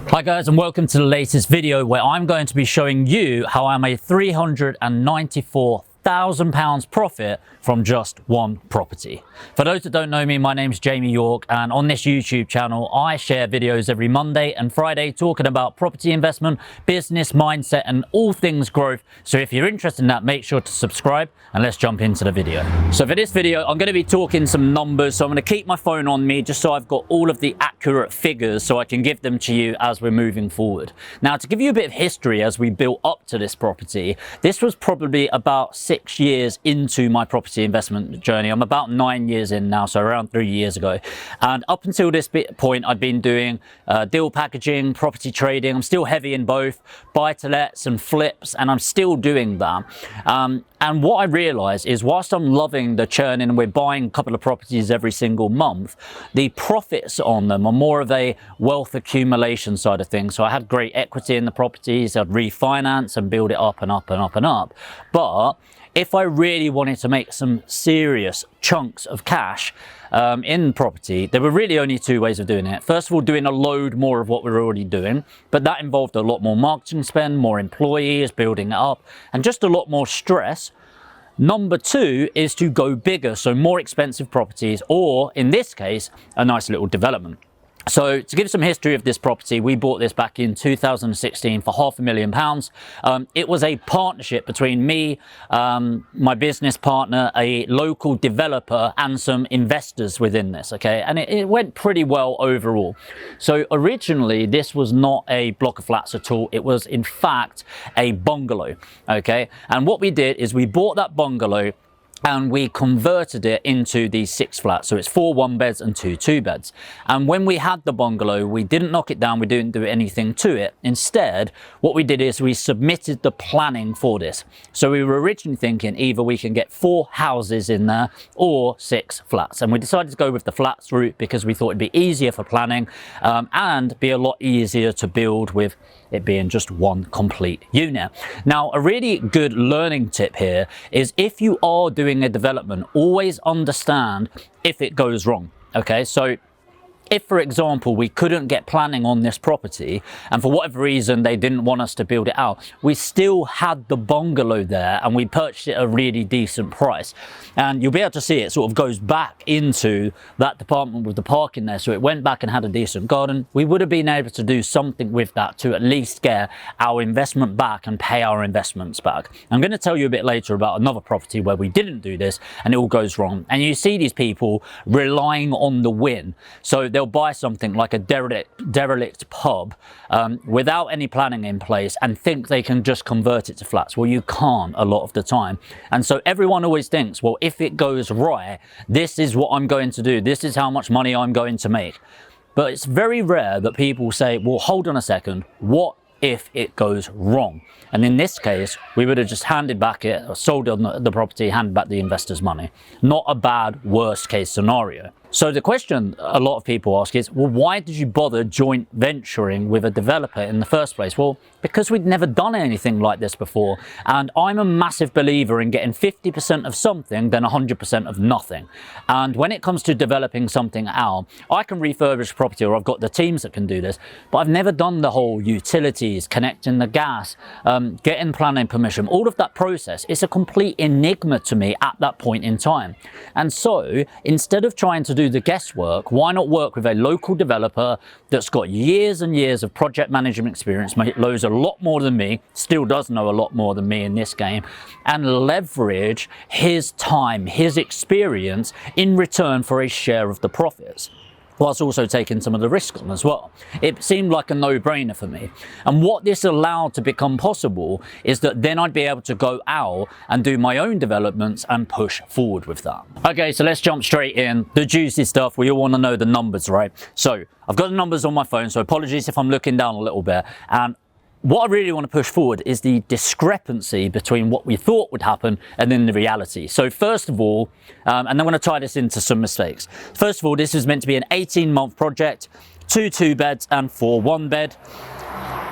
Hi guys, and welcome to the latest video where I'm going to be showing you how I made £394,000 profit from just one property. For those that don't know me, my name's Jamie York, and on this YouTube channel I share videos every Monday and Friday talking about property investment, business, mindset and all things growth. So if you're interested in that, make sure to subscribe and let's jump into the video. So for this video I'm going to be talking some numbers, so I'm going to keep my phone on me just so I've got all of the accurate figures so I can give them to you as we're moving forward. Now, to give you a bit of history as we built up to this property, this was probably about 6 years into my property investment journey. I'm about 9 years in now, so around 3 years ago. And up until this point, I've been doing deal packaging, property trading. I'm still heavy in both buy-to-lets and flips, and I'm still doing that. And what I realized is whilst I'm loving the churning and we're buying a couple of properties every single month, the profits on them are more of a wealth accumulation side of things. So I had great equity in the properties, I'd refinance and build it up and up and up and up. But if I really wanted to make some serious chunks of cash in property, there were really only two ways of doing it. First of all, doing a load more of what we were already doing, but that involved a lot more marketing spend, more employees, building it up, and just a lot more stress. Number two is to go bigger, so more expensive properties, or in this case, a nice little development. So to give some history of this property, we bought this back in 2016 for £500,000. It was a partnership between me, my business partner, a local developer and some investors within this, okay? And it went pretty well overall. So originally this was not a block of flats at all. It was in fact a bungalow, okay? And what we did is we bought that bungalow and we converted it into these 6 flats. So it's 4 1-beds and 2 2-beds. And when we had the bungalow, we didn't knock it down, we didn't do anything to it. Instead, what we did is we submitted the planning for this. So we were originally thinking either we can get 4 houses in there or 6 flats. And we decided to go with the flats route because we thought it'd be easier for planning and be a lot easier to build with it being just one complete unit. Now, a really good learning tip here is if you are doing a development, always understand if it goes wrong. Okay, so if, for example, we couldn't get planning on this property and for whatever reason they didn't want us to build it out, we still had the bungalow there and we purchased it at a really decent price. And you'll be able to see it sort of goes back into that department with the parking there. So it went back and had a decent garden. We would have been able to do something with that to at least get our investment back and pay our investments back. I'm going to tell you a bit later about another property where we didn't do this and it all goes wrong. And you see these people relying on the win. So they'll buy something like a derelict pub without any planning in place and think they can just convert it to flats. Well, you can't a lot of the time. And so everyone always thinks, well, if it goes right, this is what I'm going to do. This is how much money I'm going to make. But it's very rare that people say, well, hold on a second, what if it goes wrong? And in this case, we would have just handed back it, or sold the property, handed back the investors' money. Not a bad worst case scenario. So the question a lot of people ask is, well, why did you bother joint venturing with a developer in the first place? Well, because we'd never done anything like this before. And I'm a massive believer in getting 50% of something than 100% of nothing. And when it comes to developing something out, I can refurbish property, or I've got the teams that can do this, but I've never done the whole utilities, connecting the gas, getting planning permission, all of that process. It's a complete enigma to me at that point in time. And so instead of trying to do the guesswork, why not work with a local developer that's got years and years of project management experience, knows a lot more than me, still does know a lot more than me in this game, and leverage his time, his experience in return for a share of the profits, whilst also taking some of the risk on as well. It seemed like a no-brainer for me. And what this allowed to become possible is that then I'd be able to go out and do my own developments and push forward with that. Okay, so let's jump straight in. The juicy stuff, we all want to know the numbers, right? So I've got the numbers on my phone, so apologies if I'm looking down a little bit. And what I really want to push forward is the discrepancy between what we thought would happen and then the reality. So first of all, and I'm going to tie this into some mistakes. First of all, this is meant to be an 18-month project, 2 2-beds and 4 1-bed.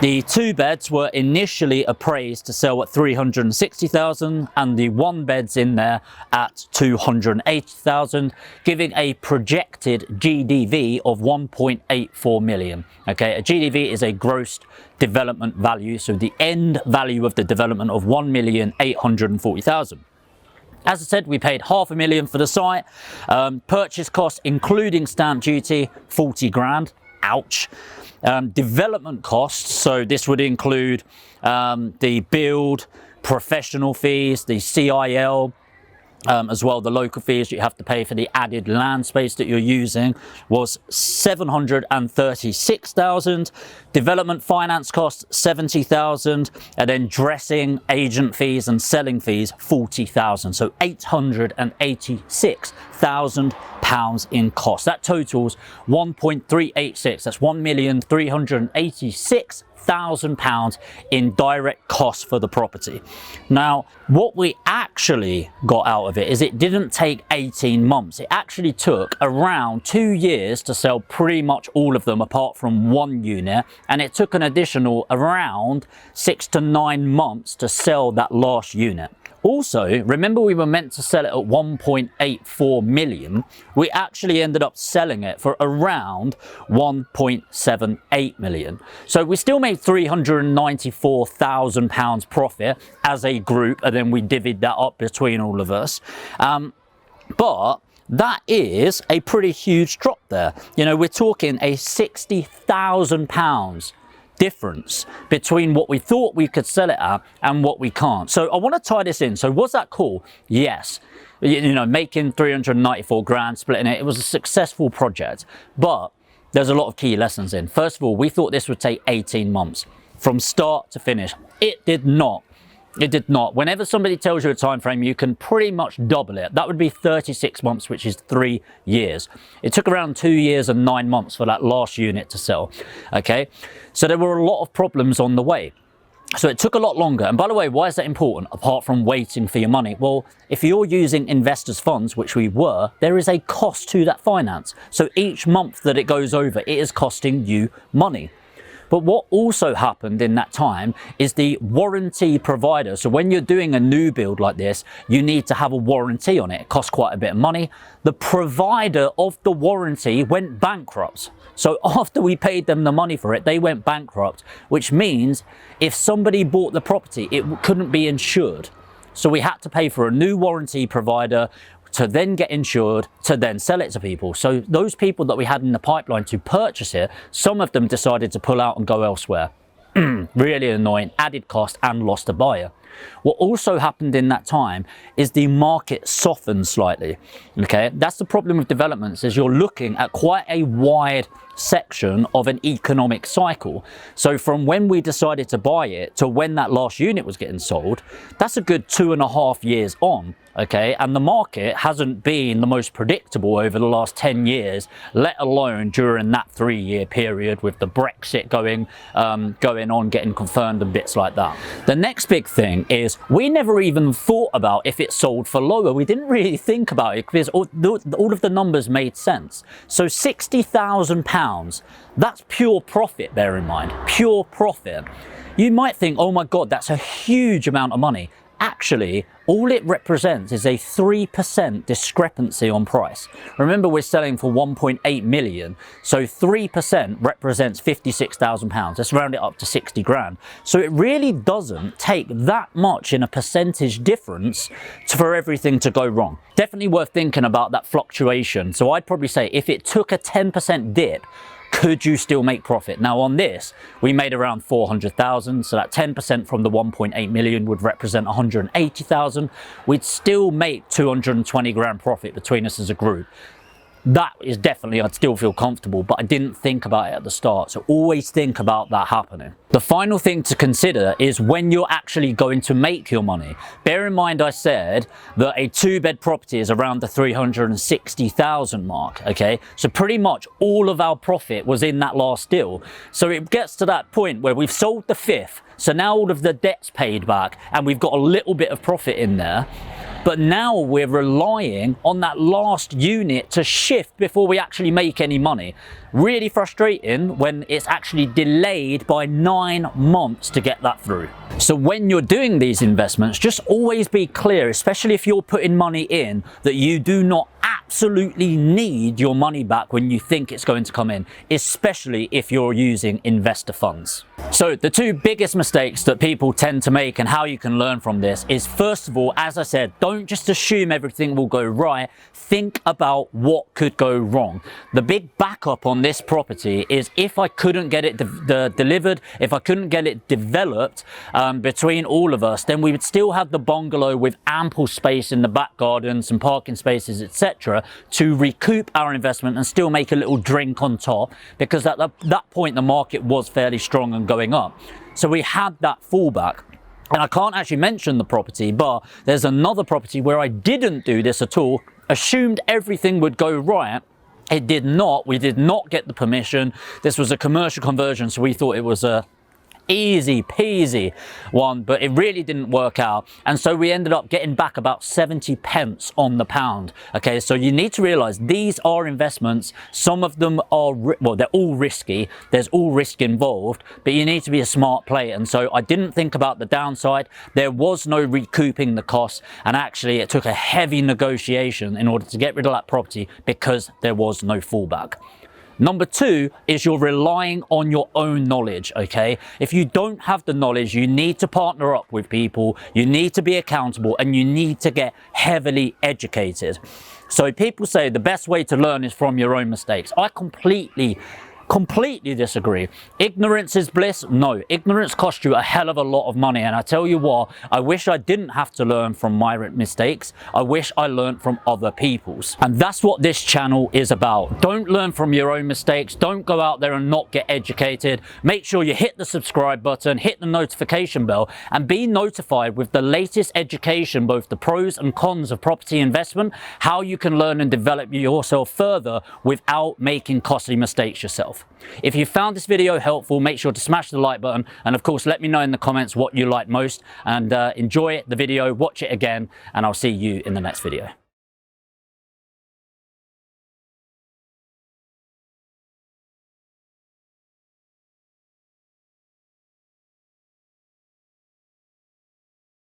The 2 beds were initially appraised to sell at 360,000 and the 1 beds in there at 280,000, giving a projected GDV of 1.84 million. Okay, a GDV is a gross development value, so the end value of the development of 1,840,000. As I said, we paid $500,000 for the site. Purchase cost, including stamp duty, 40 grand. Ouch. Development costs, so this would include the build, professional fees, the CIL, as well the local fees you have to pay for the added land space that you're using, was 736,000. Development finance costs 70,000, and then dressing, agent fees and selling fees 40,000. So 886,000 pounds in cost. That totals 1.386. That's 1,386,000 pounds in direct costs for the property. Now, what we actually got out of it is it didn't take 18 months. It actually took around 2 years to sell pretty much all of them apart from 1 unit, and it took an additional around 6 to 9 months to sell that last unit. Also, remember we were meant to sell it at 1.84 million. We actually ended up selling it for around 1.78 million. So we still made 394,000 pounds profit as a group, and then we divvied that up between all of us. But that is a pretty huge drop there. You know, we're talking a 60,000 pounds difference between what we thought we could sell it at and what we can't. So I want to tie this in. So was that cool? Yes. You know, making 394 grand, splitting it, it was a successful project, but there's a lot of key lessons in. First of all, we thought this would take 18 months from start to finish. It did not. It did not. Whenever somebody tells you a time frame, you can pretty much double it. That would be 36 months, which is 3 years. It took around 2 years and 9 months for that last unit to sell. Okay, so there were a lot of problems on the way. So it took a lot longer. And by the way, why is that important apart from waiting for your money? Well, if you're using investors' funds, which we were, there is a cost to that finance. So each month that it goes over, it is costing you money. But what also happened in that time is the warranty provider. So when you're doing a new build like this, you need to have a warranty on it. It costs quite a bit of money. The provider of the warranty went bankrupt. So after we paid them the money for it, they went bankrupt, which means if somebody bought the property, it couldn't be insured. So we had to pay for a new warranty provider to then get insured, to then sell it to people. So those people that we had in the pipeline to purchase it, some of them decided to pull out and go elsewhere. Really annoying, added cost and lost a buyer. What also happened in that time is the market softened slightly. Okay, that's the problem with developments, is you're looking at quite a wide section of an economic cycle. So from when we decided to buy it to when that last unit was getting sold, that's a good 2.5 years on. Okay, and the market hasn't been the most predictable over the last 10 years, let alone during that 3-year period with the Brexit going on, getting confirmed and bits like that. The next big thing is we never even thought about if it sold for lower. We didn't really think about it because all of the numbers made sense. So £60,000, that's pure profit, bear in mind, pure profit. You might think, oh my God, that's a huge amount of money. Actually, all it represents is a 3% discrepancy on price. Remember, we're selling for 1.8 million, so 3% represents £56,000. Let's round it up to 60 grand. So it really doesn't take that much in a percentage difference for everything to go wrong. Definitely worth thinking about that fluctuation. So I'd probably say if it took a 10% dip, could you still make profit? Now on this, we made around 400,000, so that 10% from the 1.8 million would represent 180,000. We'd still make 220 grand profit between us as a group. That is definitely, I'd still feel comfortable, but I didn't think about it at the start. So always think about that happening. The final thing to consider is when you're actually going to make your money. Bear in mind, I said that a 2-bed property is around the 360,000 mark. Okay, so pretty much all of our profit was in that last deal. So it gets to that point where we've sold the 5th. So now all of the debt's paid back and we've got a little bit of profit in there. But now we're relying on that last unit to shift before we actually make any money. Really frustrating when it's actually delayed by 9 months to get that through. So when you're doing these investments, just always be clear, especially if you're putting money in, that you do not absolutely need your money back when you think it's going to come in, especially if you're using investor funds. So the two biggest mistakes that people tend to make and how you can learn from this is, first of all, as I said, don't just assume everything will go right. Think about what could go wrong. The big backup on this property is if I couldn't get it delivered, if I couldn't get it developed between all of us, then we would still have the bungalow with ample space in the back garden, some parking spaces, etc., to recoup our investment and still make a little drink on top, because at that point the market was fairly strong and going up. So we had that fallback. And I can't actually mention the property, but there's another property where I didn't do this at all, assumed everything would go right. It did not. We did not get the permission. This was a commercial conversion, so we thought it was a easy peasy one, but it really didn't work out, and so we ended up getting back about 70 pence on the pound. Okay, so you need to realize these are investments. Some of them are, well, they're all risky, there's all risk involved, but you need to be a smart player. And so I didn't think about the downside. There was no recouping the costs, and actually it took a heavy negotiation in order to get rid of that property because there was no fallback. Number two is you're relying on your own knowledge, okay? If you don't have the knowledge, you need to partner up with people, you need to be accountable, and you need to get heavily educated. So people say the best way to learn is from your own mistakes. I completely disagree. Ignorance is bliss? No. Ignorance costs you a hell of a lot of money, and I tell you what, I wish I didn't have to learn from my mistakes. I wish I learned from other people's. And that's what this channel is about. Don't learn from your own mistakes. Don't go out there and not get educated. Make sure you hit the subscribe button, hit the notification bell, and be notified with the latest education, both the pros and cons of property investment, how you can learn and develop yourself further without making costly mistakes yourself. If you found this video helpful, make sure to smash the like button, and of course let me know in the comments what you like most, and enjoy the video, watch it again, and I'll see you in the next video.